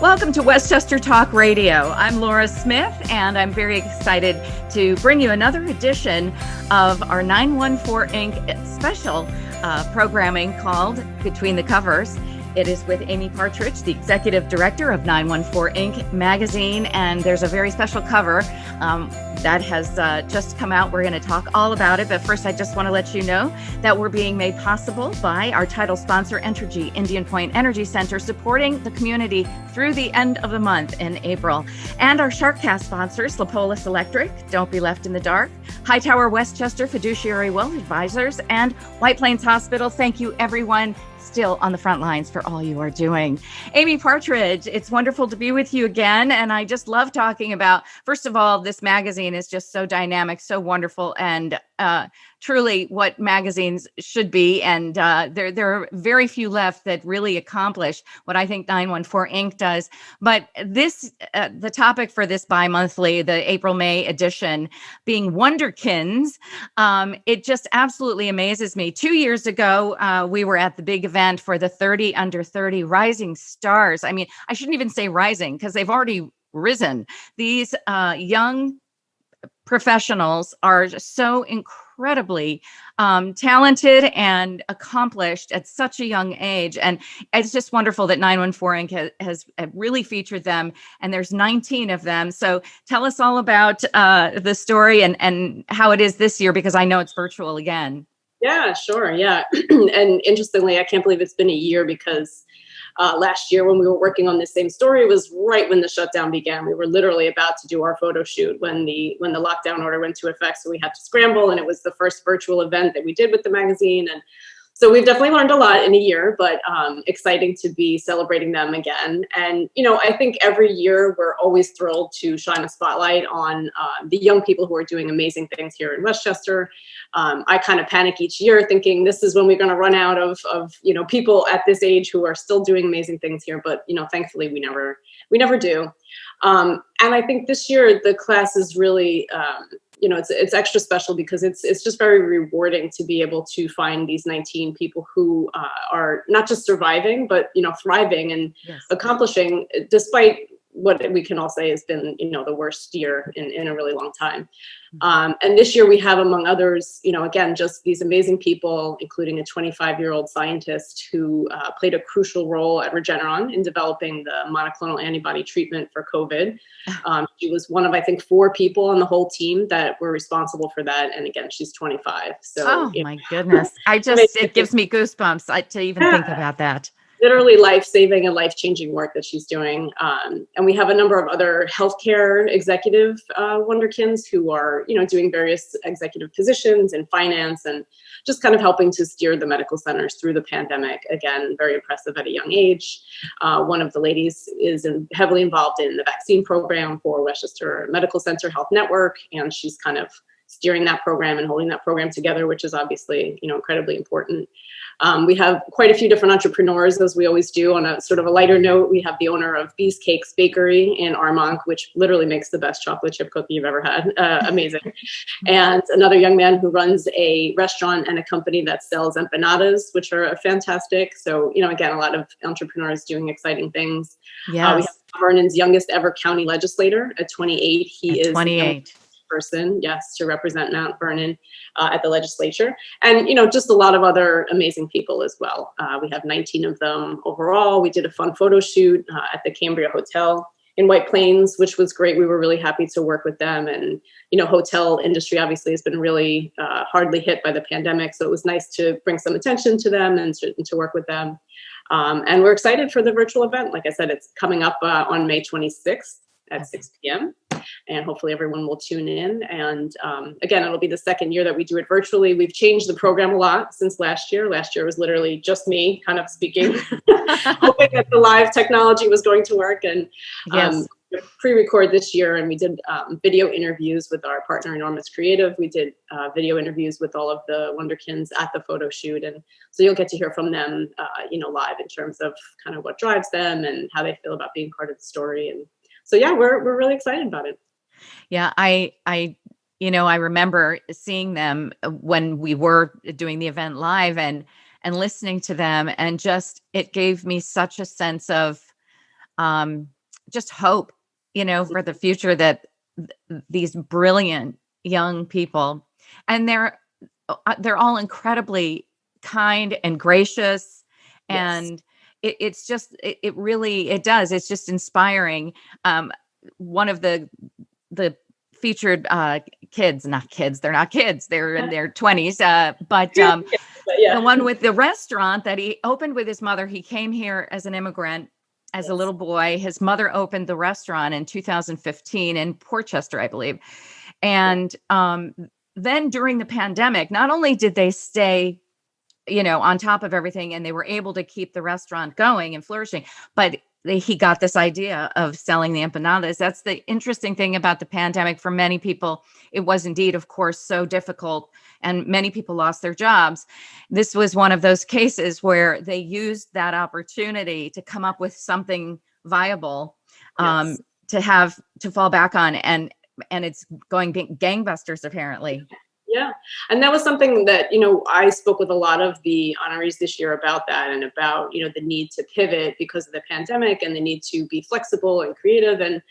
Welcome to Westchester Talk Radio. I'm Laura Smith, and I'm very excited to bring you another edition of our 914 Inc. special programming called Between the Covers. It is with Amy Partridge, the executive director of 914 Inc. magazine, and there's a very special cover that has just come out. We're going to talk all about it, but first I just want to let you know that we're being made possible by our title sponsor, Entergy, Indian Point Energy Center, supporting the community through the end of the month in April. And our Sharkcast sponsors, Lapolis Electric, Don't Be Left in the Dark, Hightower Westchester Fiduciary Wealth Advisors, and White Plains Hospital. Thank you, everyone, still on the front lines for all you are doing. Amy Partridge, it's wonderful to be with you again. And I just love talking about, first of all, this magazine is just so dynamic, so wonderful, and truly what magazines should be. And there are very few left that really accomplish what I think 914 Inc. does. But this, the topic for this bi-monthly, the April-May edition, being Wunder Kinds, it just absolutely amazes me. 2 years ago, we were at the big event for the 30 under 30 Rising Stars. I mean, I shouldn't even say rising because they've already risen. These young professionals are so incredibly talented and accomplished at such a young age. And it's just wonderful that 914 Inc. has really featured them, and there's 19 of them. So tell us all about the story and how it is this year, because I know it's virtual again. Yeah, sure. Yeah. And interestingly, I can't believe it's been a year because last year when we were working on this same story was right when the shutdown began. We were literally about to do our photo shoot when the lockdown order went into effect. So we had to scramble, and it was the first virtual event that we did with the magazine. And so we've definitely learned a lot in a year, but exciting to be celebrating them again. And, you know, I think every year we're always thrilled to shine a spotlight on the young people who are doing amazing things here in Westchester. I kind of panic each year thinking this is when we're going to run out of, you know, people at this age who are still doing amazing things here. But, you know, thankfully we never do. And I think this year the class is really, you know, it's extra special because it's just very rewarding to be able to find these 19 people who are not just surviving, but, you know, thriving and accomplishing despite what we can all say has been, you know, the worst year in a really long time. And this year we have, among others, you know, again, just these amazing people, including a 25-year-old scientist who played a crucial role at Regeneron in developing the monoclonal antibody treatment for COVID. She was one of, I think, 4 people on the whole team that were responsible for that. And again, she's 25. So, my goodness. It gives me goosebumps to even think about that. Literally life-saving and life-changing work that she's doing. And we have a number of other healthcare executive wonderkins who are, you know, doing various executive positions in finance and just kind of helping to steer the medical centers through the pandemic. Again, very impressive at a young age. One of the ladies is heavily involved in the vaccine program for Westchester Medical Center Health Network, and she's kind of steering that program and holding that program together, which is obviously, you know, incredibly important. We have quite a few different entrepreneurs, as we always do. On a sort of a lighter note, we have the owner of Bee's Cakes Bakery in Armonk, which literally makes the best chocolate chip cookie you've ever had. Amazing. And another young man who runs a restaurant and a company that sells empanadas, which are fantastic. So, you know, again, a lot of entrepreneurs doing exciting things. Yes. We have Vernon's youngest ever county legislator at 28. He is 28. Person, yes, to represent Mount Vernon at the legislature. And, you know, just a lot of other amazing people as well. We have 19 of them overall. We did a fun photo shoot at the Cambria Hotel in White Plains, which was great. We were really happy to work with them. And, you know, hotel industry obviously has been really hardly hit by the pandemic. So it was nice to bring some attention to them and to work with them. And we're excited for the virtual event. Like I said, it's coming up on May 26th at 6 p.m. And hopefully everyone will tune in. And again, it'll be the second year that we do it virtually. We've changed the program a lot since last year. Last year was literally just me kind of speaking, hoping that the live technology was going to work. And pre-record this year, and we did video interviews with our partner Enormous Creative. We did video interviews with all of the Wonderkins at the photo shoot, and so you'll get to hear from them, you know, live in terms of kind of what drives them and how they feel about being part of the story. And so, yeah, we're really excited about it. Yeah, I remember seeing them when we were doing the event live and listening to them, and just it gave me such a sense of just hope, for the future that these brilliant young people, and they're all incredibly kind and gracious, Yes. and it's just it really it does it's just inspiring. One of the featured kids, not kids, they're not kids, they're in their 20s, but But yeah. the one with the restaurant that he opened with his mother. He came here as an immigrant, as a Yes. little boy. His mother opened the restaurant in 2015 in Portchester, I believe. And then during the pandemic, not only did they stay, on top of everything, and they were able to keep the restaurant going and flourishing, but he got this idea of selling the empanadas. That's the interesting thing about the pandemic. For many people, it was indeed, of course, so difficult, and many people lost their jobs. This was one of those cases where they used that opportunity to come up with something viable, Yes. to fall back on, and it's going gangbusters, apparently. Yeah. And that was something that, I spoke with a lot of the honorees this year about that, and about, the need to pivot because of the pandemic, and the need to be flexible and creative. And,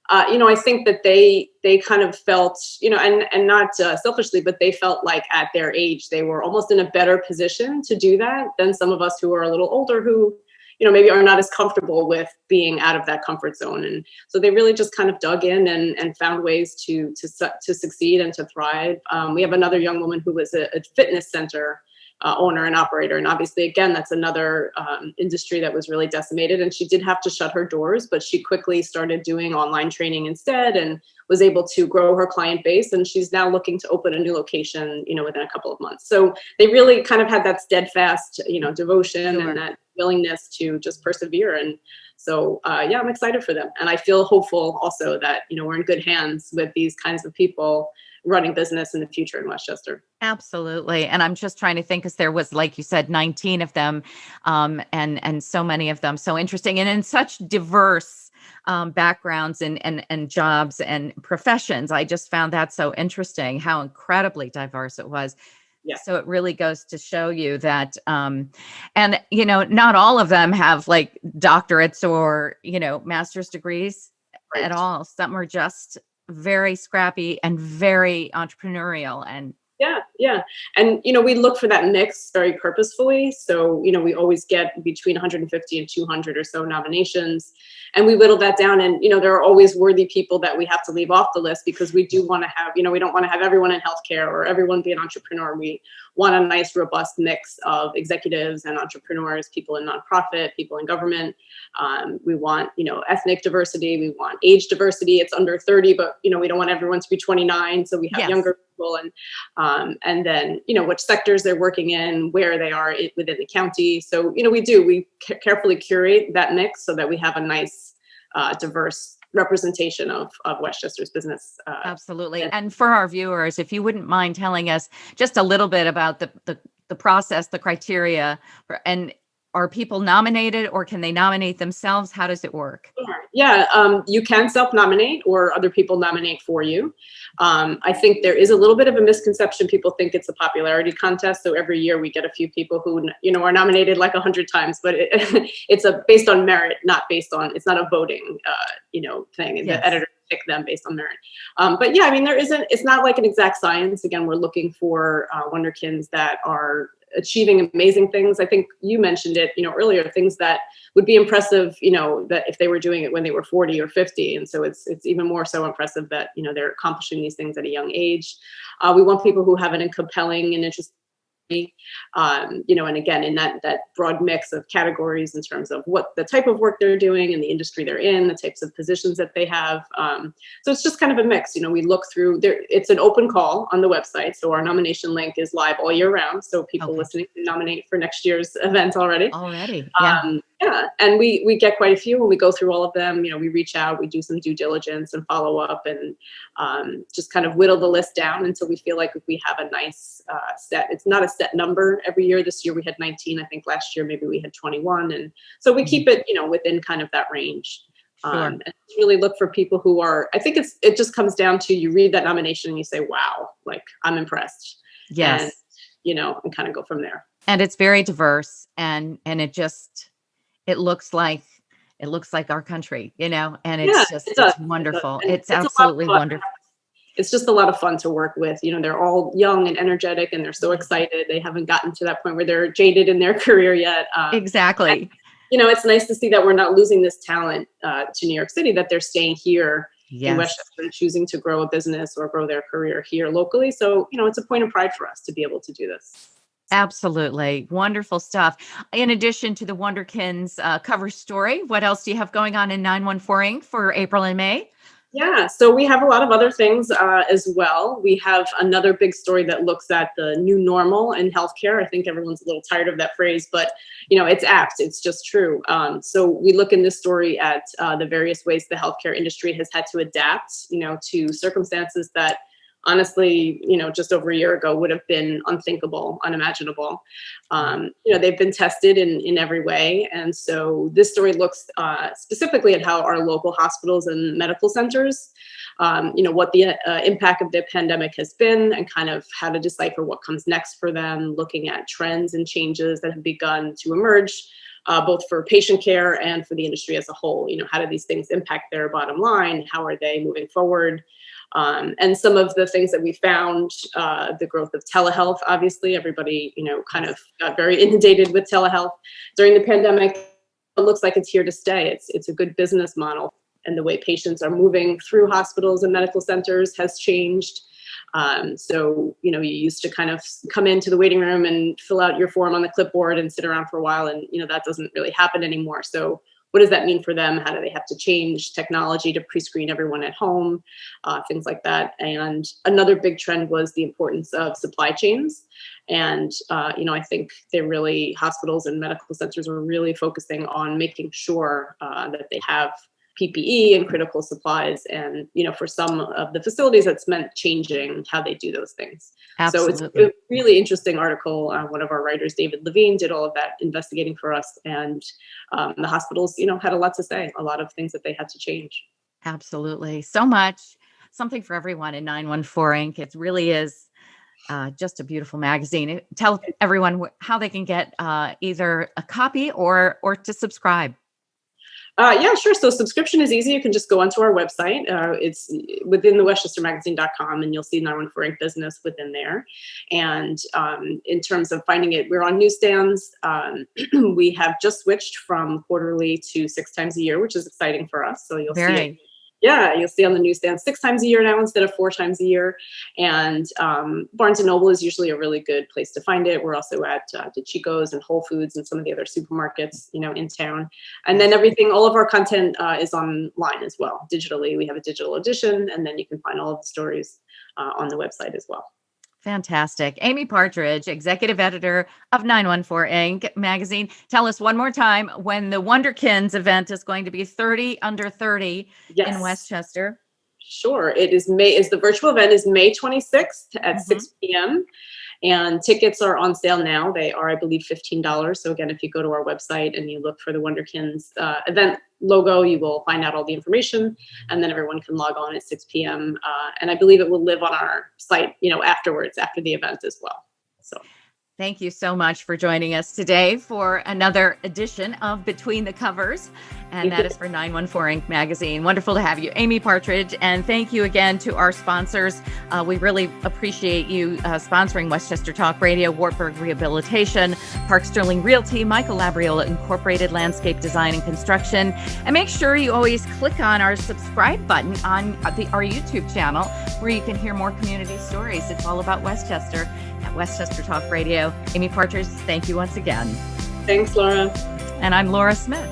I think that they kind of felt, and not selfishly, but they felt like at their age, they were almost in a better position to do that than some of us who are a little older, who, maybe are not as comfortable with being out of that comfort zone. And so they really just kind of dug in and found ways to succeed and to thrive. We have another young woman who was a fitness center owner and operator. And obviously, again, that's another industry that was really decimated. And she did have to shut her doors, but she quickly started doing online training instead, and was able to grow her client base. And she's now looking to open a new location, within a couple of months. So they really kind of had that steadfast, devotion, Sure. and that willingness to just persevere. And so, I'm excited for them. And I feel hopeful also that, we're in good hands with these kinds of people running business in the future in Westchester. Absolutely. And I'm just trying to think, because there was, like you said, 19 of them, and so many of them so interesting, and in such diverse backgrounds and jobs and professions. I just found that so interesting, how incredibly diverse it was. Yeah. So it really goes to show you that, and, not all of them have like doctorates or, master's degrees Right. at all. Some are just very scrappy and very entrepreneurial. And Yeah. And, we look for that mix very purposefully. So, we always get between 150 and 200 or so nominations, and we whittle that down. And, there are always worthy people that we have to leave off the list, because we do want to have, we don't want to have everyone in healthcare or everyone be an entrepreneur. We want a nice, robust mix of executives and entrepreneurs, people in nonprofit, people in government. We want, ethnic diversity. We want age diversity. It's under 30, but, we don't want everyone to be 29. So we have Yes. younger people, and then, which sectors they're working in, where they are within the county. So, we carefully curate that mix so that we have a nice, diverse representation of Westchester's business. Absolutely. And for our viewers, if you wouldn't mind telling us just a little bit about the process, the criteria, and are people nominated, or can they nominate themselves? How does it work? Yeah, you can self-nominate, or other people nominate for you. I think there is a little bit of a misconception. People think it's a popularity contest. So every year we get a few people who, are nominated like 100 times, but it's based on merit, not based on, it's not a voting, thing. And Yes. the editor pick them based on merit. But yeah, it's not like an exact science. Again, we're looking for Wunder Kinds that are achieving amazing things. I think you mentioned it, earlier, things that would be impressive, that if they were doing it when they were 40 or 50. And so it's even more so impressive that, they're accomplishing these things at a young age. We want people who have an compelling and interesting, and again, in that broad mix of categories in terms of what the type of work they're doing and the industry they're in, the types of positions that they have. So it's just kind of a mix. We look through there. It's an open call on the website. So our nomination link is live all year round. So people listening can nominate for next year's event already. Yeah. Yeah. And we get quite a few, when we go through all of them. We reach out, we do some due diligence and follow up, and just kind of whittle the list down until we feel like we have a nice set. It's not a set number every year. This year we had 19. I think last year maybe we had 21. And so we keep it, within kind of that range. Sure. And really look for people who are, I think it just comes down to, you read that nomination and you say, wow, like, I'm impressed. Yes. And, and kind of go from there. And it's very diverse, and it looks like it looks like our country, and Yeah, it's it does. wonderful. And It's it's a lot of absolutely fun. wonderful. It's just a lot of fun to work with. They're all young and energetic, and they're so excited. They haven't gotten to that point where they're jaded in their career yet. And, Exactly. it's nice to see that we're not losing this talent to New York City, that they're staying here in Yes. Westchester and choosing to grow a business or grow their career here locally. So, it's a point of pride for us to be able to do this. Absolutely. Wonderful stuff. In addition to the Wonderkins cover story, what else do you have going on in 914 Inc. for April and May? Yeah, so we have a lot of other things as well. We have another big story that looks at the new normal in healthcare. I think everyone's a little tired of that phrase, but it's apt. It's just true. So we look in this story at the various ways the healthcare industry has had to adapt, to circumstances that honestly, just over a year ago would have been unthinkable, unimaginable. They've been tested in every way. And so this story looks specifically at how our local hospitals and medical centers, what the impact of the pandemic has been and kind of how to decipher what comes next for them, looking at trends and changes that have begun to emerge, both for patient care and for the industry as a whole. How do these things impact their bottom line? How are they moving forward? And some of the things that we found, the growth of telehealth, obviously, everybody, kind of got very inundated with telehealth during the pandemic. It looks like it's here to stay. It's a good business model. And the way patients are moving through hospitals and medical centers has changed. So, you used to kind of come into the waiting room and fill out your form on the clipboard and sit around for a while. And, that doesn't really happen anymore. So what does that mean for them? How do they have to change technology to pre-screen everyone at home? Things like that. And another big trend was the importance of supply chains. And, I think hospitals and medical centers are really focusing on making sure that they have PPE and critical supplies. And, for some of the facilities, that's meant changing how they do those things. Absolutely. So it's a really interesting article. One of our writers, David Levine, did all of that investigating for us. And the hospitals, had a lot to say, a lot of things that they had to change. Absolutely. So much, something for everyone in 914 Inc. It really is just a beautiful magazine. Tell everyone how they can get either a copy or to subscribe. Yeah, sure. So subscription is easy. You can just go onto our website. It's within the westchestermagazine.com, and you'll see 914 Inc. business within there. And in terms of finding it, we're on newsstands. We have just switched from quarterly to 6 times a year, which is exciting for us. So you'll see it. Yeah, you'll see on the newsstand 6 times a year now instead of 4 times a year. And Barnes & Noble is usually a really good place to find it. We're also at DeChico's and Whole Foods and some of the other supermarkets, in town. And then all of our content is online as well. Digitally, we have a digital edition, and then you can find all of the stories on the website as well. Fantastic. Amy Partridge, executive editor of 914 Inc. magazine. Tell us one more time when the Wonderkins event is going to be 30 under 30 in Westchester. Sure. The virtual event is May 26th at 6 p.m. And tickets are on sale now. They are, I believe, $15. So again, if you go to our website and you look for the Wonderkins event logo, you will find out all the information, and then everyone can log on at 6 p.m. And I believe it will live on our site, afterwards, after the event as well. So thank you so much for joining us today for another edition of Between the Covers. And that is for 914 Inc. magazine. Wonderful to have you, Amy Partridge. And thank you again to our sponsors. We really appreciate you sponsoring Westchester Talk Radio, Wartburg Rehabilitation, Park Sterling Realty, Michael Labriola Incorporated Landscape Design and Construction. And make sure you always click on our subscribe button on our YouTube channel, where you can hear more community stories. It's all about Westchester at Westchester Talk Radio. Amy Partridge, thank you once again. Thanks, Laura. And I'm Laura Smith.